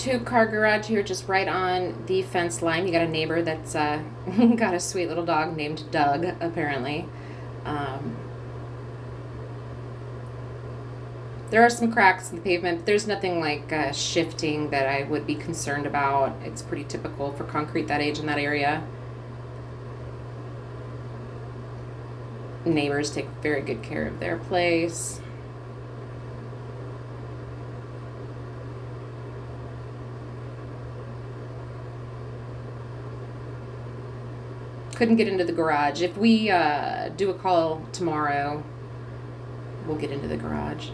2-car garage here, just right on the fence line. You got a neighbor that's got a sweet little dog named Doug, apparently. Um, there are some cracks in the pavement, but there's nothing like shifting that I would be concerned about. It's pretty typical for concrete that age in that area. Neighbors take very good care of their place. Couldn't get into the garage. If we do a call tomorrow, we'll get into the garage.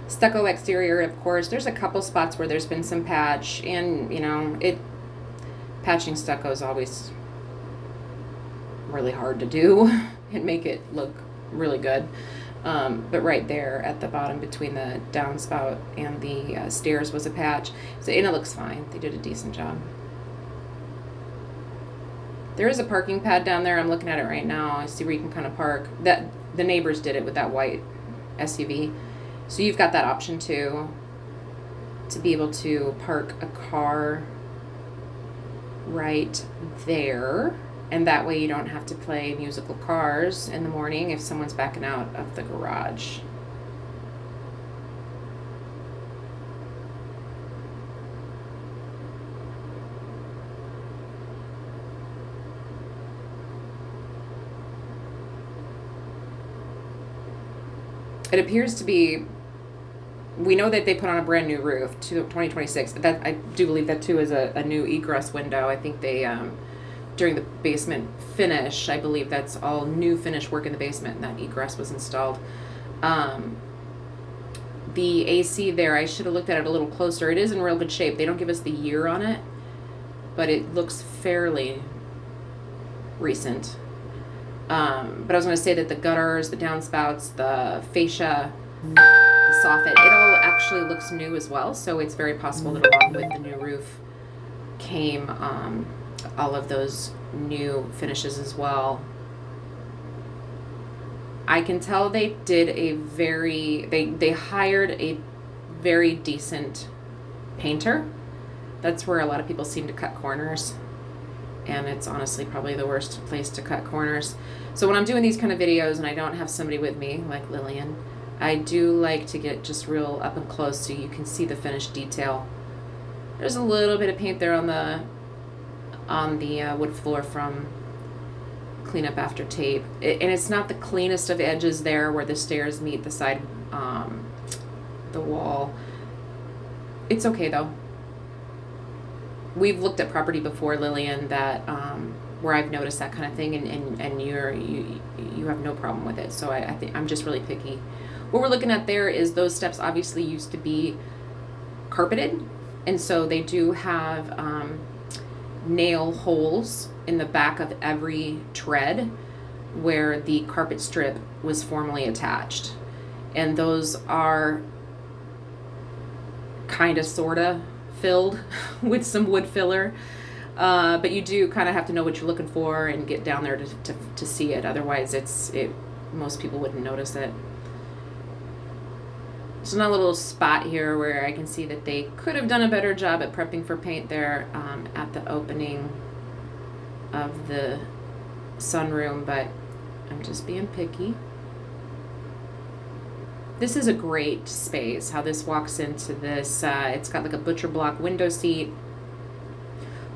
Stucco exterior, of course. There's a couple spots where there's been some patch, and patching stucco is always really hard to do and make it look really good. But right there at the bottom between the downspout and the stairs was a patch. So, and it looks fine. They did a decent job. There is a parking pad down there. I'm looking at it right now. I see where you can kind of park. That the neighbors did it with that white SUV. So you've got that option too, to be able to park a car right there. And that way you don't have to play musical cars in the morning if someone's backing out of the garage. It appears to be, we know that they put on a brand new roof to 2026. That I do believe that too is a new egress window. I think they during the basement finish, I believe that's all new finish work in the basement, and that egress was installed. The AC there, I should have looked at it a little closer. It is in real good shape. They don't give us the year on it, but it looks fairly recent. But I was going to say that the gutters, the downspouts, the fascia, the soffit, it all actually looks new as well. So it's very possible that along with the new roof came all of those new finishes as well. I can tell they did they hired a very decent painter. That's where a lot of people seem to cut corners. And it's honestly probably the worst place to cut corners. So when I'm doing these kind of videos and I don't have somebody with me, like Lillian, I do like to get just real up and close so you can see the finished detail. There's a little bit of paint there on the wood floor from cleanup after tape. And it's not the cleanest of edges there where the stairs meet the side, the wall. It's okay though. We've looked at property before, Lillian, that where I've noticed that kind of thing, and you have no problem with it. So I think I'm just really picky. What we're looking at there is those steps obviously used to be carpeted, and so they do have nail holes in the back of every tread where the carpet strip was formerly attached, and those are kind of sorta filled with some wood filler, but you do kind of have to know what you're looking for and get down there to see it. Otherwise most people wouldn't notice it. So now a little spot here where I can see that they could have done a better job at prepping for paint there at the opening of the sunroom, but I'm just being picky. This is a great space, how this walks into this. It's got like a butcher block window seat.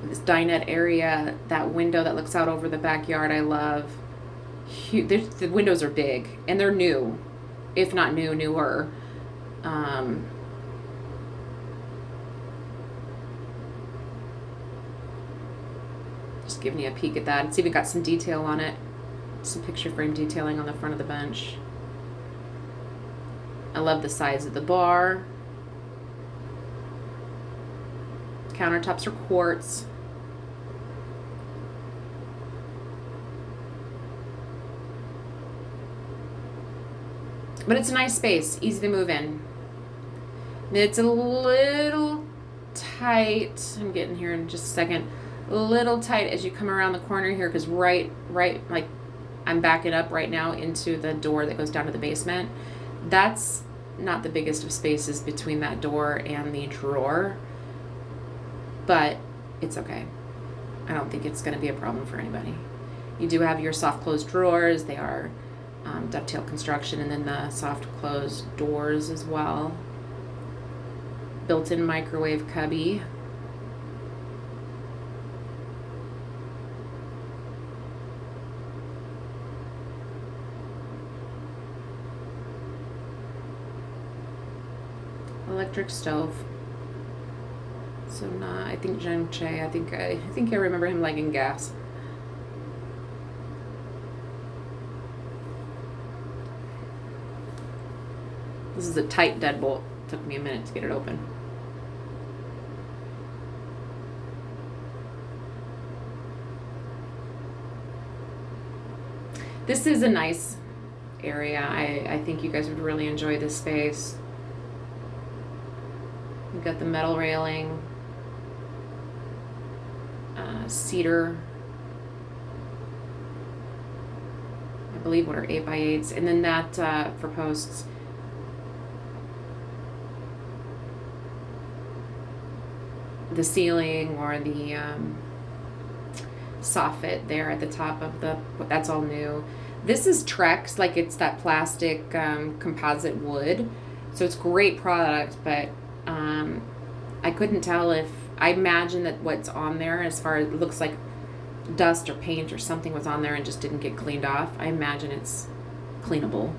This dinette area, that window that looks out over the backyard, I love. The windows are big, and they're new, if not newer. Just giving you a peek at that. It's even got some detail on it. Some picture frame detailing on the front of the bench. I love the size of the bar. Countertops are quartz. But it's a nice space, easy to move in. It's a little tight. I'm getting here in just a second. A little tight as you come around the corner here, because right, like I'm backing up right now into the door that goes down to the basement. That's not the biggest of spaces between that door and the drawer, but it's okay. I don't think it's going to be a problem for anybody. You do have your soft close drawers. They are dovetail construction, and then the soft close doors as well. Built-in microwave cubby. Electric stove. So not, I think Jen Che, I think I remember him liking gas. This is a tight deadbolt. Took me a minute to get it open. This is a nice area. I think you guys would really enjoy this space. You've got the metal railing, cedar, I believe what are 8x8s, and then that for posts. The ceiling or the soffit there at the top of that's all new. This is Trex, like it's that plastic composite wood, so it's great product, but I couldn't tell if, I imagine that what's on there as far as it looks like dust or paint or something was on there and just didn't get cleaned off. I imagine it's cleanable.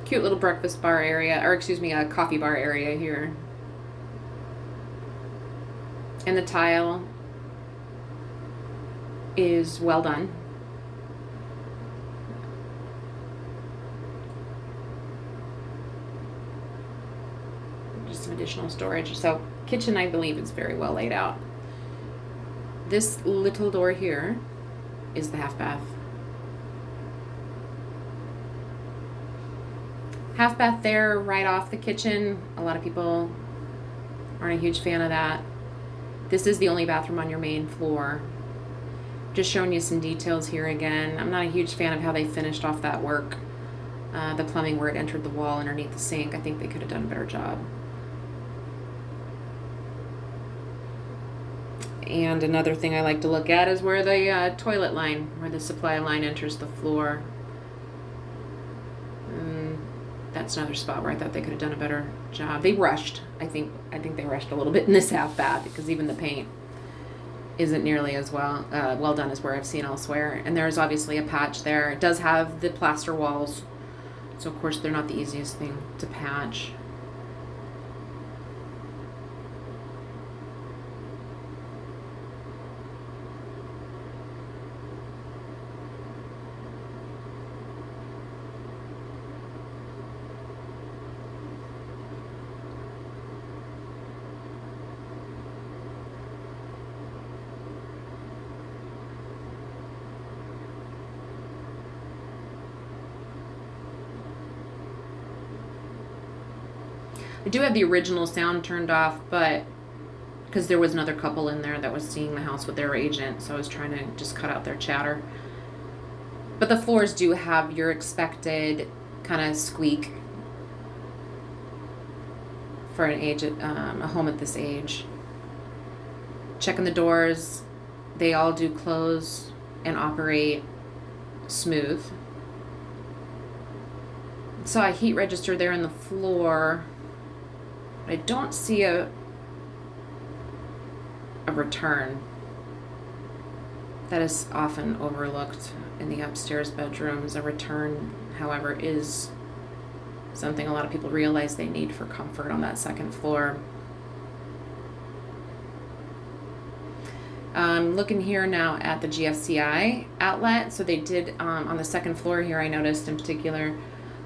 Cute little breakfast bar area, or excuse me, a coffee bar area here. And the tile is well done. Just some additional storage. So kitchen, I believe, is very well laid out. This little door here is the half bath. Half bath there right off the kitchen. A lot of people aren't a huge fan of that. This is the only bathroom on your main floor. Just showing you some details here again. I'm not a huge fan of how they finished off that work. The plumbing where it entered the wall underneath the sink. I think they could have done a better job. And another thing I like to look at is where the toilet line, where the supply line enters the floor. That's another spot where I thought they could have done a better job. They rushed. I think they rushed a little bit in this half bath, because even the paint isn't nearly as well done as where I've seen elsewhere. And there's obviously a patch there. It does have the plaster walls, so of course they're not the easiest thing to patch. I do have the original sound turned off, but because there was another couple in there that was seeing the house with their agent, so I was trying to just cut out their chatter. But the floors do have your expected kind of squeak for an age, a home at this age. Checking the doors, they all do close and operate smooth. So I heat register there in the floor. I don't see a return. That is often overlooked in the upstairs bedrooms. A return, however, is something a lot of people realize they need for comfort on that second floor. Looking here now at the GFCI outlet. So they did, on the second floor here, I noticed in particular,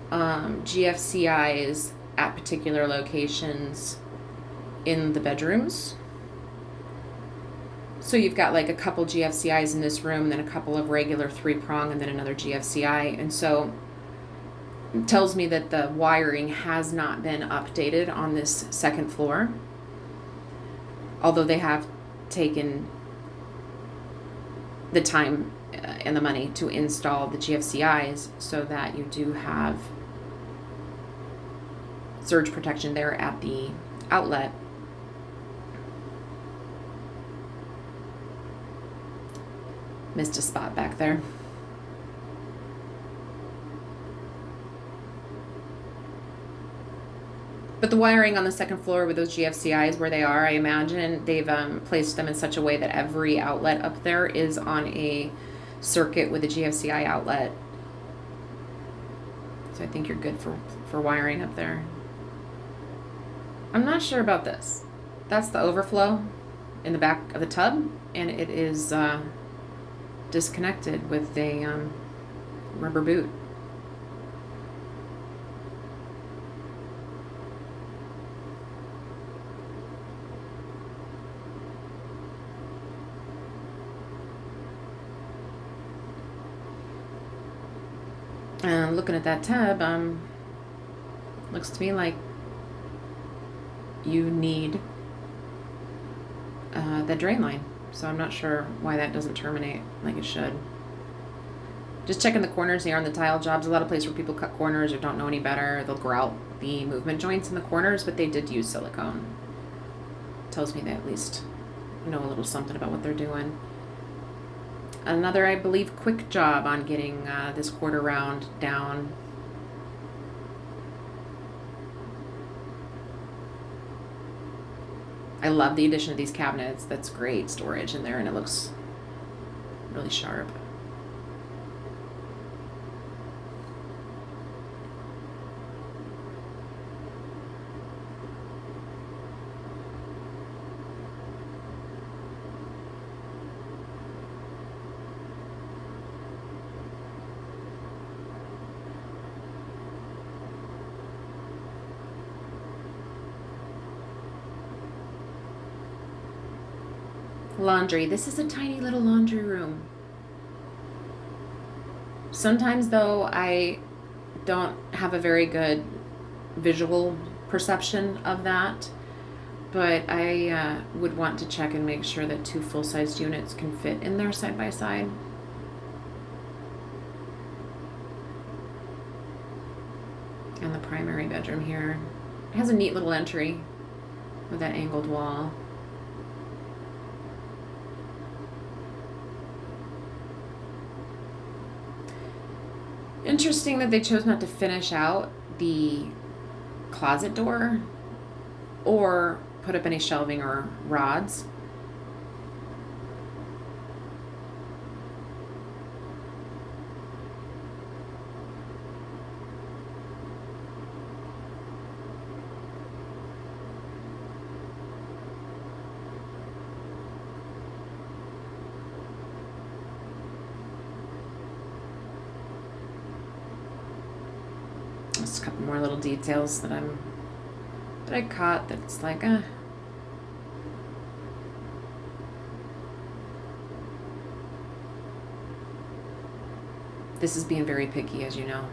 GFCIs at particular locations in the bedrooms. So you've got like a couple GFCIs in this room, and then a couple of regular 3-prong, and then another GFCI. And so it tells me that the wiring has not been updated on this second floor, although they have taken the time and the money to install the GFCIs so that you do have surge protection there at the outlet. Missed a spot back there. But the wiring on the second floor with those GFCIs where they are, I imagine they've placed them in such a way that every outlet up there is on a circuit with a GFCI outlet. So I think you're good for wiring up there. I'm not sure about this. That's the overflow in the back of the tub, and it is disconnected with a rubber boot. And looking at that tab, looks to me like you need the drain line. So I'm not sure why that doesn't terminate like it should. Just checking the corners here on the tile jobs. A lot of places where people cut corners or don't know any better, they'll grout the movement joints in the corners, but they did use silicone. Tells me they at least know a little something about what they're doing. Another, I believe, quick job on getting this quarter round down. I love the addition of these cabinets. That's great storage in there, and it looks really sharp. Laundry. This is a tiny little laundry room. Sometimes, though, I don't have a very good visual perception of that, but I would want to check and make sure that 2 full-sized units can fit in there side by side. And the primary bedroom here. It has a neat little entry with that angled wall. Interesting that they chose not to finish out the closet door or put up any shelving or rods. Just a couple more little details that I caught that's like, This is being very picky, as you know.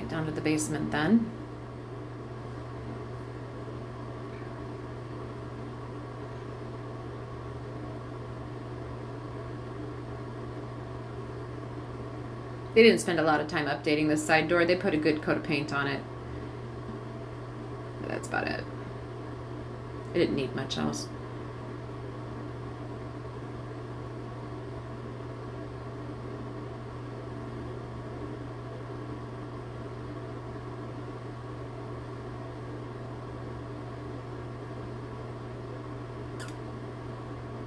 Down to the basement then. They didn't spend a lot of time updating this side door. They put a good coat of paint on it. But that's about it. It didn't need much else.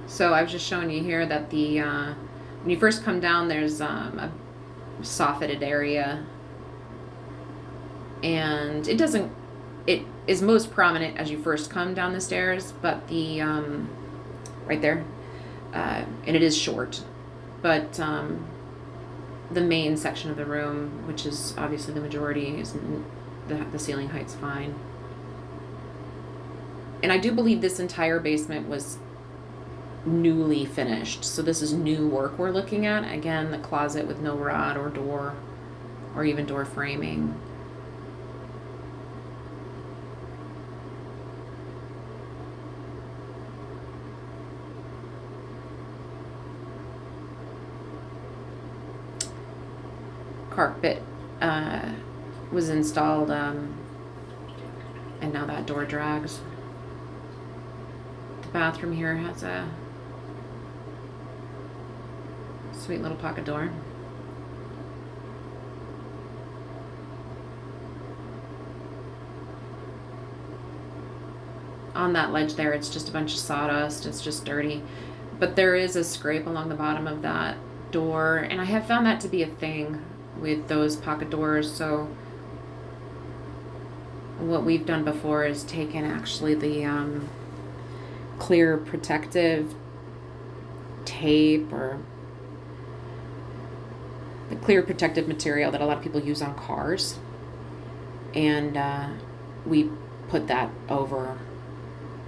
So I was just showing you here that the when you first come down, there's a soffitted area, and it doesn't it is most prominent as you first come down the stairs, but the right there, and it is short, but the main section of the room, which is obviously the majority, is the ceiling height's fine. And I do believe this entire basement was newly finished, so this is new work we're looking at. Again, the closet with no rod or door or even door framing. Carpet was installed, and now that door drags. The bathroom here has a sweet little pocket door. On that ledge there, it's just a bunch of sawdust. It's just dirty. But there is a scrape along the bottom of that door, and I have found that to be a thing with those pocket doors. So what we've done before is taken actually the clear protective tape, or the clear protective material that a lot of people use on cars, and we put that over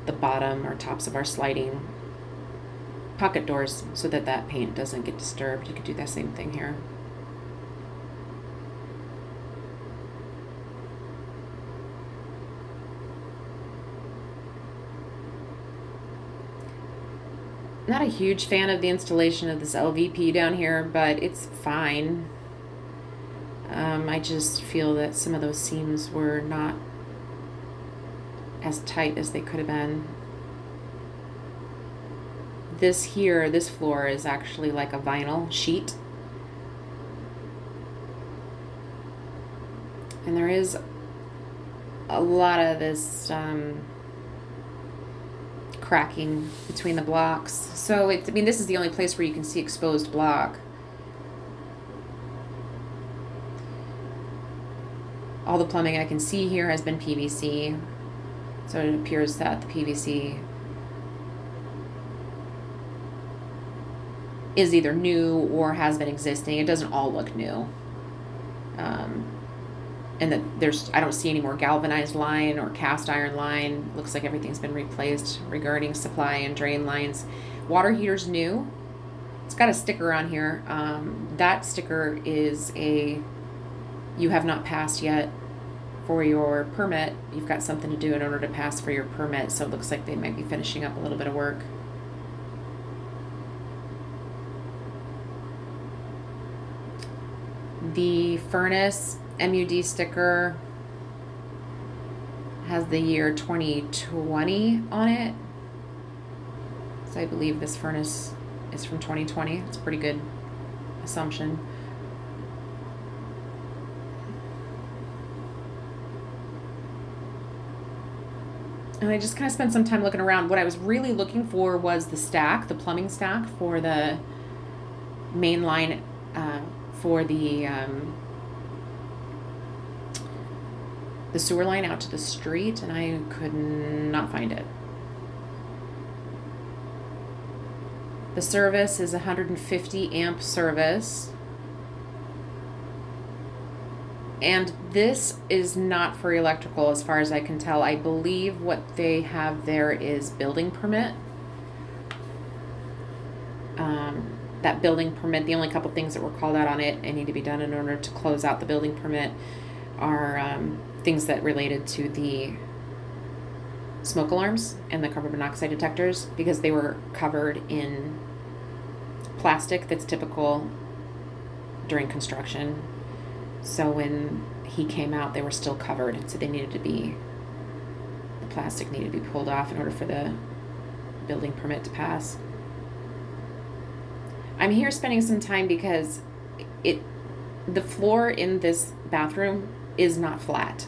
the bottom or tops of our sliding pocket doors so that that paint doesn't get disturbed. You could do that same thing here. Not a huge fan of the installation of this LVP down here, but it's fine. I just feel that some of those seams were not as tight as they could have been. This floor is actually like a vinyl sheet. And there is a lot of this cracking between the blocks. So this is the only place where you can see exposed block. All the plumbing I can see here has been PVC. So it appears that the PVC is either new or has been existing. It doesn't all look new. And that I don't see any more galvanized line or cast iron line. Looks like everything's been replaced regarding supply and drain lines. Water heater's new. It's got a sticker on here. That sticker is you have not passed yet for your permit. You've got something to do in order to pass for your permit. So it looks like they might be finishing up a little bit of work. The furnace MUD sticker has the year 2020 on it. So I believe this furnace is from 2020. It's a pretty good assumption. And I just kind of spent some time looking around. What I was really looking for was the plumbing stack for the main line, for the sewer line out to the street, and I could not find it. The service is 150 amp service. And this is not for electrical as far as I can tell. I believe what they have there is building permit. That building permit, the only couple things that were called out on it and need to be done in order to close out the building permit are things that related to the smoke alarms and the carbon monoxide detectors, because they were covered in plastic that's typical during construction. So when he came out, they were still covered, and so the plastic needed to be pulled off in order for the building permit to pass. I'm here spending some time because the floor in this bathroom is not flat.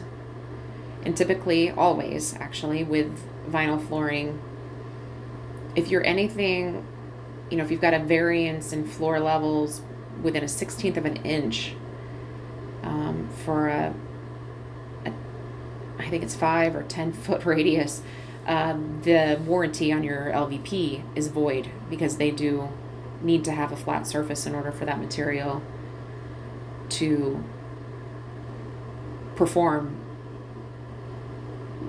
And typically, always actually, with vinyl flooring, if you're anything, if you've got a variance in floor levels within a 1/16 of an inch, for I think it's 5 or 10 foot radius, the warranty on your LVP is void because they do need to have a flat surface in order for that material to perform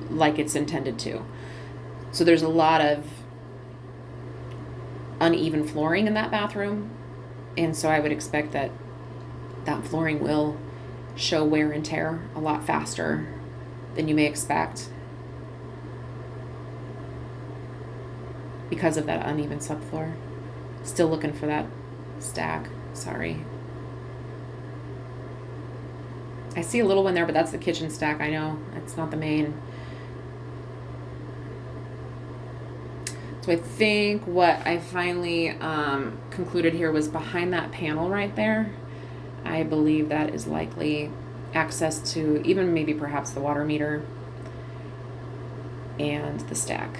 like it's intended to. So there's a lot of uneven flooring in that bathroom, and so I would expect that that flooring will show wear and tear a lot faster than you may expect because of that uneven subfloor. Still looking for that stack. Sorry. I see a little one there, but that's the kitchen stack. I know it's not the main. So I think what I finally concluded here was behind that panel right there. I believe that is likely access to even maybe perhaps the water meter and the stack.